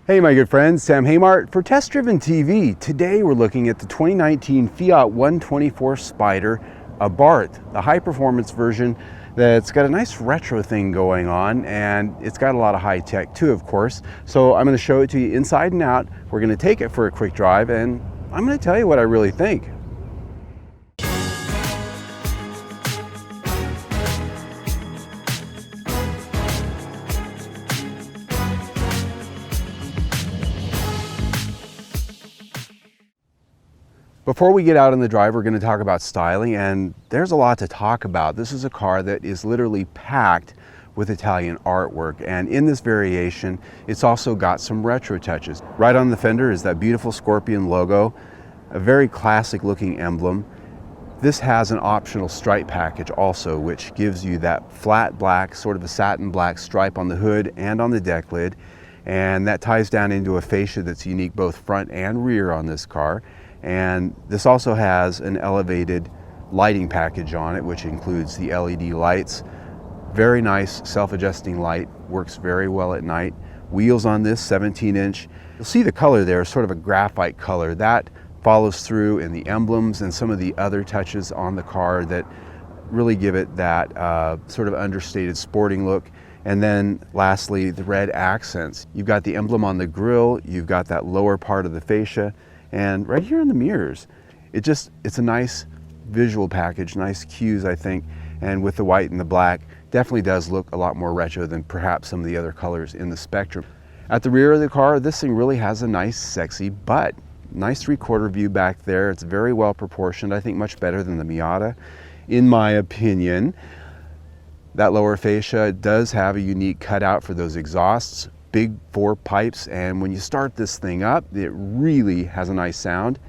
Hey my good friends, Sam Haymart for Test Driven TV. Today we're looking at the 2019 Fiat 124 Spider Abarth, the high performance version that's got a nice retro thing going on, and it's got a lot of high tech too, of course. So I'm going to show it to you inside and out. We're going to take it for a quick drive and I'm going to tell you what I really think. Before we get out on the drive, we're going to talk about styling, and there's a lot to talk about. This is a car that is literally packed with Italian artwork, and in this variation, it's also got some retro touches. Right on the fender is that beautiful scorpion logo, a very classic looking emblem. This has an optional stripe package also, which gives you that flat black, sort of a satin black stripe on the hood and on the deck lid, and that ties down into a fascia that's unique both front and rear on this car. And this also has an elevated lighting package on it, which includes the LED lights. Very nice self-adjusting light, works very well at night. Wheels on this 17-inch. You'll see the color there, sort of a graphite color. That follows through in the emblems and some of the other touches on the car that really give it that sort of understated sporting look. And then lastly, the red accents. You've got the emblem on the grille, you've got that lower part of the fascia, and right here in the mirrors. It's a nice visual package, nice cues, I think, and with the white and the black, definitely does look a lot more retro than perhaps some of the other colors in the spectrum. At the rear of the car, this thing really has a nice, sexy butt. Nice 3/4 view back there. It's very well proportioned, I think much better than the Miata, in my opinion. That lower fascia does have a unique cutout for those exhausts. Big 4 pipes, and when you start this thing up, it really has a nice sound.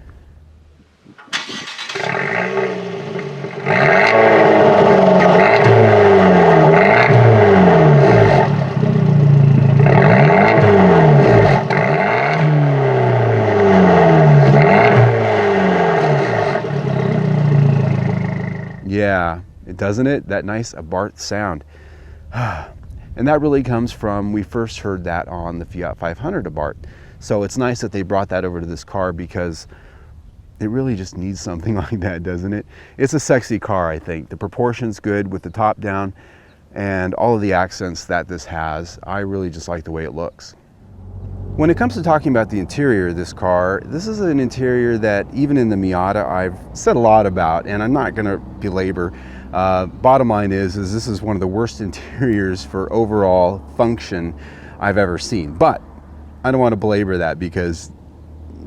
Yeah, doesn't it? That nice Abarth sound. And that really comes from, we first heard that on the Fiat 500 Abarth. So it's nice that they brought that over to this car because it really just needs something like that, doesn't it? It's a sexy car, I think. The proportion's good with the top down and all of the accents that this has. I really just like the way it looks. When it comes to talking about the interior of this car, this is an interior that even in the Miata I've said a lot about, and I'm not going to belabor. Bottom line is this is one of the worst interiors for overall function I've ever seen. But I don't want to belabor that because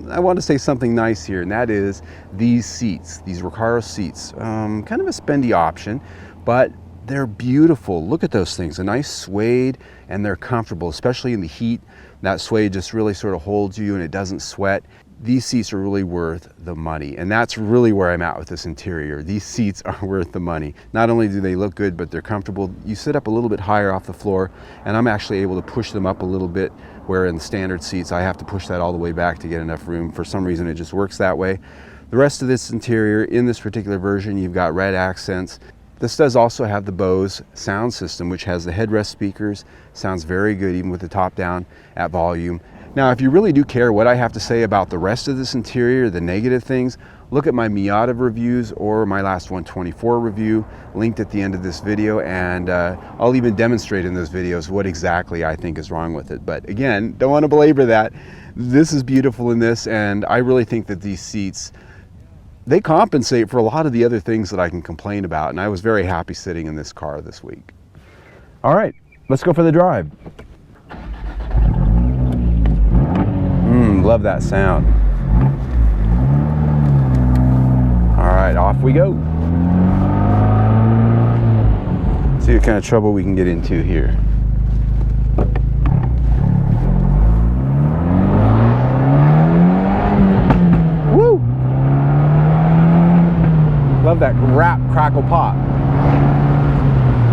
I want to say something nice here, and that is these seats, these Recaro seats. Kind of a spendy option, but they're beautiful. Look at those things, a nice suede, and they're comfortable, especially in the heat. That suede just really sort of holds you and it doesn't sweat. These seats are really worth the money, and that's really where I'm at with this interior. These seats are worth the money. Not only do they look good, but they're comfortable. You sit up a little bit higher off the floor, and I'm actually able to push them up a little bit, where in the standard seats I have to push that all the way back to get enough room. For some reason it just works that way. The rest of this interior, in this particular version, you've got red accents. This does also have the Bose sound system, which has the headrest speakers. Sounds very good even with the top down at volume. Now, if you really do care what I have to say about the rest of this interior, the negative things, look at my Miata reviews or my last 124 review, linked at the end of this video, and I'll even demonstrate in those videos what exactly I think is wrong with it. But again, don't want to belabor that. This is beautiful in this, and I really think that these seats, they compensate for a lot of the other things that I can complain about, and I was very happy sitting in this car this week. All right, let's go for the drive. Love that sound. All right, off we go. See what kind of trouble we can get into here. Woo! Love that rap, crackle, pop.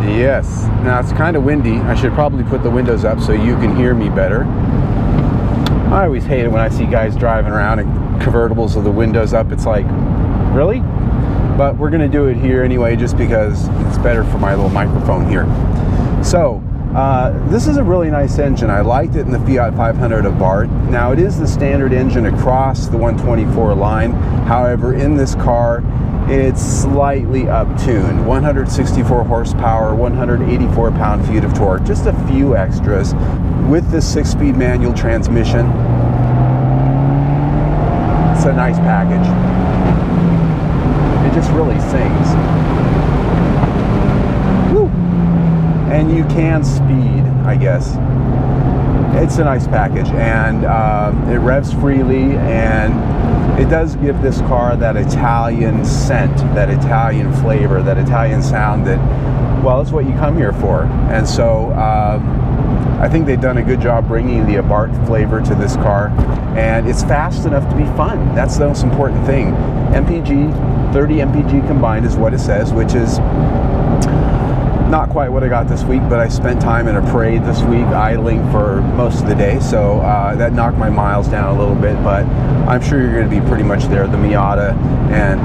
Yes. Now it's kind of windy. I should probably put the windows up so you can hear me better. I always hate it when I see guys driving around and convertibles with the windows up. It's like, really? But we're gonna do it here anyway, just because it's better for my little microphone here. So this is a really nice engine. I liked it in the Fiat 500 Abarth. Now it is the standard engine across the 124 line. However, in this car, it's slightly up-tuned. 164 horsepower, 184 pound-feet of torque, just a few extras. With this 6-speed manual transmission, it's a nice package. It just really sings. Woo! And you can speed, I guess. It's a nice package, and it revs freely, and it does give this car that Italian scent, that Italian flavor, that Italian sound that, well, it's what you come here for. And so I think they've done a good job bringing the Abarth flavor to this car, and it's fast enough to be fun. That's the most important thing. MPG, 30 MPG combined is what it says, which is not quite what I got this week, but I spent time in a parade this week idling for most of the day, so that knocked my miles down a little bit, but I'm sure you're going to be pretty much there. The Miata and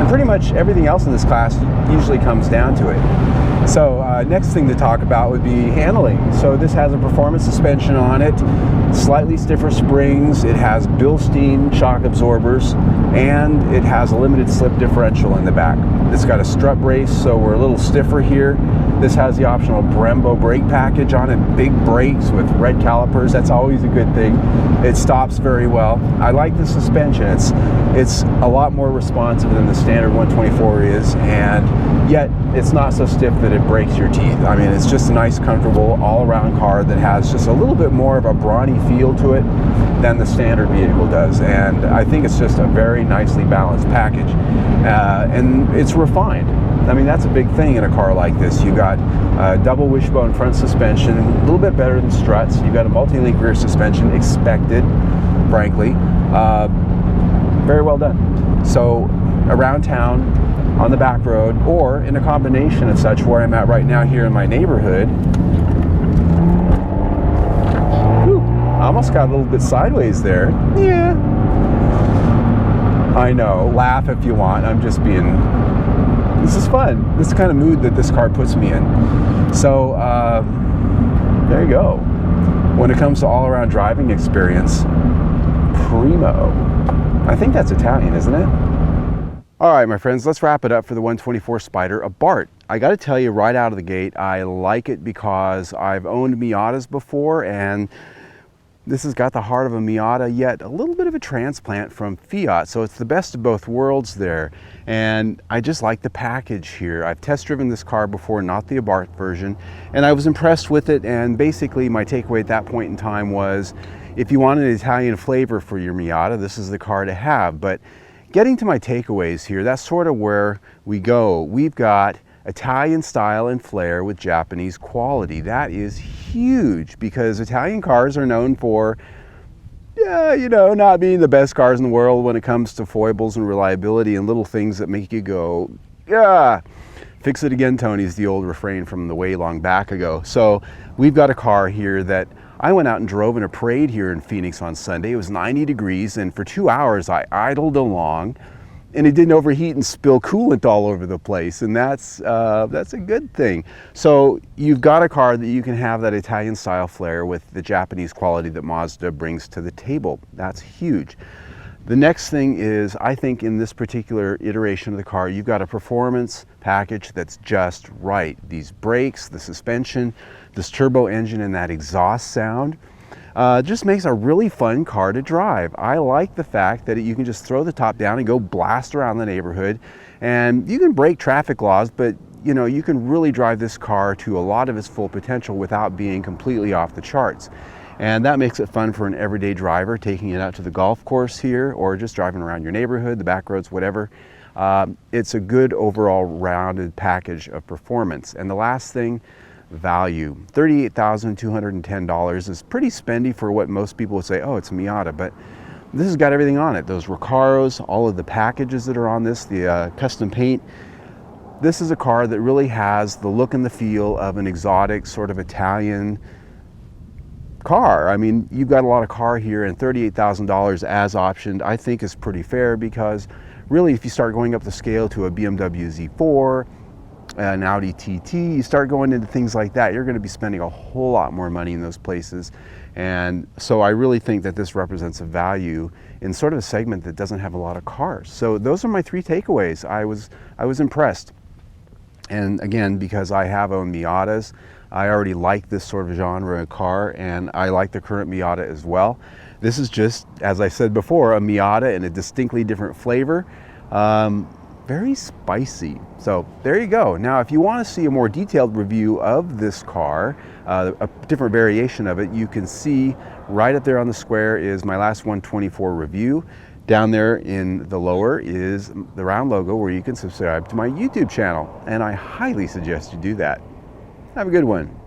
pretty much everything else in this class usually comes down to it. So next thing to talk about would be handling. So this has a performance suspension on it, slightly stiffer springs, it has Bilstein shock absorbers, and it has a limited slip differential in the back. It's got a strut brace, so we're a little stiffer here. This has the optional Brembo brake package on it, big brakes with red calipers. That's always a good thing. It stops very well. I like the suspension. It's a lot more responsive than the standard 124 is, and yet it's not so stiff that it breaks your teeth. I mean, it's just a nice, comfortable, all-around car that has just a little bit more of a brawny feel to it than the standard vehicle does, and I think it's just a very nicely balanced package, and it's refined. I mean, that's a big thing in a car like this. You got double wishbone front suspension, a little bit better than struts. You got a multi-link rear suspension, expected, frankly. Very well done. So around town, on the back road, or in a combination of such where I'm at right now here in my neighborhood. Whew, I almost got a little bit sideways there. Yeah. I know, laugh if you want. I'm just being... This is fun. This is the kind of mood that this car puts me in. So, there you go. When it comes to all-around driving experience, primo. I think that's Italian, isn't it? All right, my friends, let's wrap it up for the 124 Spider Abarth. I got to tell you right out of the gate, I like it because I've owned Miatas before, and this has got the heart of a Miata, yet a little bit of a transplant from Fiat. So it's the best of both worlds there. And I just like the package here. I've test driven this car before, not the Abarth version, and I was impressed with it. And basically my takeaway at that point in time was, if you want an Italian flavor for your Miata, this is the car to have. But getting to my takeaways here, that's sort of where we go. We've got Italian style and flair with Japanese quality. That is huge, because Italian cars are known for, you know, not being the best cars in the world when it comes to foibles and reliability and little things that make you go, yeah, fix it again, Tony, is the old refrain from the way long back ago. So we've got a car here that I went out and drove in a parade here in Phoenix on Sunday. It was 90 degrees, and for 2 hours I idled along, and it didn't overheat and spill coolant all over the place, and that's a good thing. So you've got a car that you can have that Italian style flair with the Japanese quality that Mazda brings to the table. That's huge. The next thing is, I think in this particular iteration of the car, you've got a performance package that's just right. These brakes, the suspension, this turbo engine, and that exhaust sound. Just makes a really fun car to drive. I like the fact that you can just throw the top down and go blast around the neighborhood, and you can break traffic laws, but you know, you can really drive this car to a lot of its full potential without being completely off the charts. And that makes it fun for an everyday driver, taking it out to the golf course here, or just driving around your neighborhood, the back roads, whatever. It's a good overall rounded package of performance. And the last thing, value. $38,210 is pretty spendy for what most people would say, oh, it's a Miata, but this has got everything on it. Those Recaros, all of the packages that are on this, the custom paint. This is a car that really has the look and the feel of an exotic sort of Italian car. I mean, you've got a lot of car here, and $38,000 as optioned I think is pretty fair, because really if you start going up the scale to a BMW Z4, an Audi TT, you start going into things like that, you're going to be spending a whole lot more money in those places. And so I really think that this represents a value in sort of a segment that doesn't have a lot of cars. So those are my 3 takeaways. I was impressed. And again, because I have owned Miatas, I already like this sort of genre of car, and I like the current Miata as well. This is just, as I said before, a Miata in a distinctly different flavor. Very spicy. So there you go. Now, if you want to see a more detailed review of this car, a different variation of it, you can see right up there on the square is my last 124 review. Down there in the lower is the round logo where you can subscribe to my YouTube channel, and I highly suggest you do that. Have a good one.